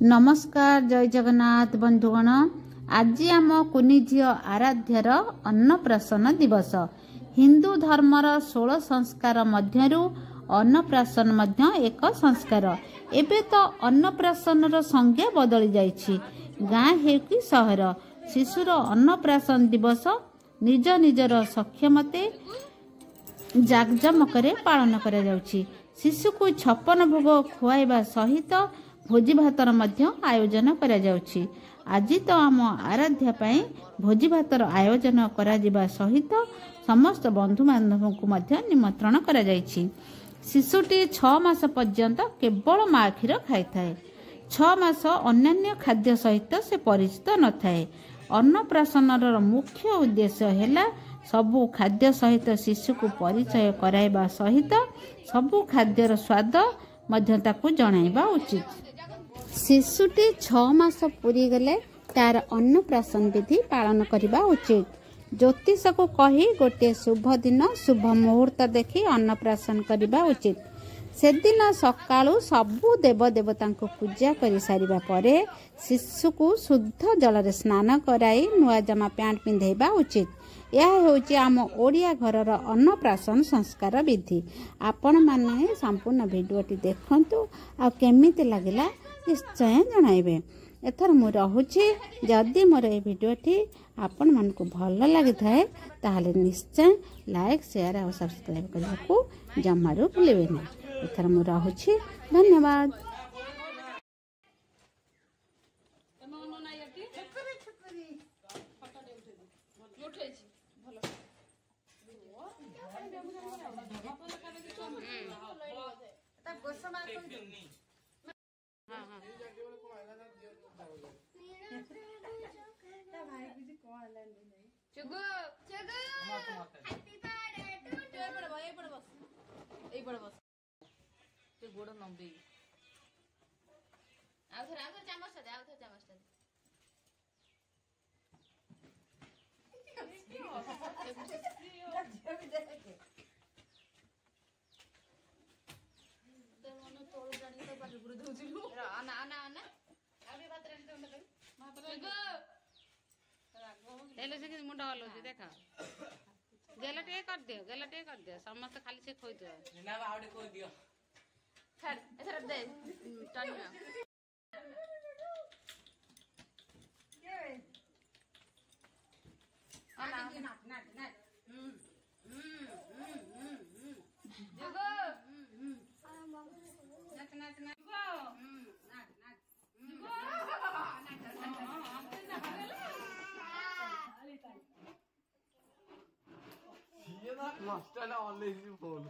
नमस्कार जय जगन्नाथ बंधुगण। आज आम कुनी झी आराध्यर अन्नप्राशन दिवस। हिंदू धर्मर 16 संस्कार मध्यरु अन्नप्राशन मध्य एक संस्कार। एबे तो अन्नप्राशन संज्ञा बदली जाइछि। गाँ हे कि सहर शिशुर अन्नप्राशन दिवस निज निजर सक्षमते जाकजमकरे पालन करा जाउछि। शिशु को 56 भोग खुआइबा सहित भोजी भातर मध्य आयोजन करा जाउछि। आज तो आम आराध्या पाई भोजी भातर आयोजन करा जिबा सहित समस्त बंधु बांधव को मध्य निमंत्रण करा जाइछि। शिशुटी 6 मास पर्यंत केवल माँ क्षीर खाई थाए। 6 मास अन्य खाद्य सहित से परिचित न थाए। अन्नप्राशनर मुख्य उद्देश्य है सबु खाद्य सहित शिशु को परिचय कराइबा सहित सबु खाद्यर स्वाद मध्य ताकू जणाइबा उचित। शिशुटी 6 मास पूरी गले तार अन्नप्राशन विधि पालन करने उचित। ज्योतिष को कही गोटे शुभ दिन शुभ मुहूर्त देखि अन्नप्राशन करने उचित। से दिन सकाळु सबु देवदेवता को पूजा कर सारिबा परे शिशु को शुद्ध जल स्नान कराई नुआ जमा पैंट पिंधेबा उचित। यह होची आम ओडिया घरर अन्नप्राशन संस्कार विधि। आपण माने संपूर्ण भिडियोटी देखंतु आ केमिति लागिला निश्चय जणाइबे। एथर मु रहुछि जदि मोर ए भिडियोटी आपण मन को भल लागि थाए ताहले निश्चय लाइक शेयर और सब्सक्राइब करबा को जमारू भूलिबे ना। एथर मु रहुछि धन्यवाद। गोड़ नंबी आउथर चामच दे आउथर चामच दे ते मन तोळ जानी तो पाटी गुरु दउछि ना ना ना आबे भात रे तो कर हेले से मुंड हलो देखा गेलटे कर दियो समस्त खाली से खोइ दियो ना आवडे कोइ दियो छाड़ एथर दे टानिया ना ना ना जगो नाच नाच नाच नाच ये ना लास्ट टाइम ऑनलाइन फोन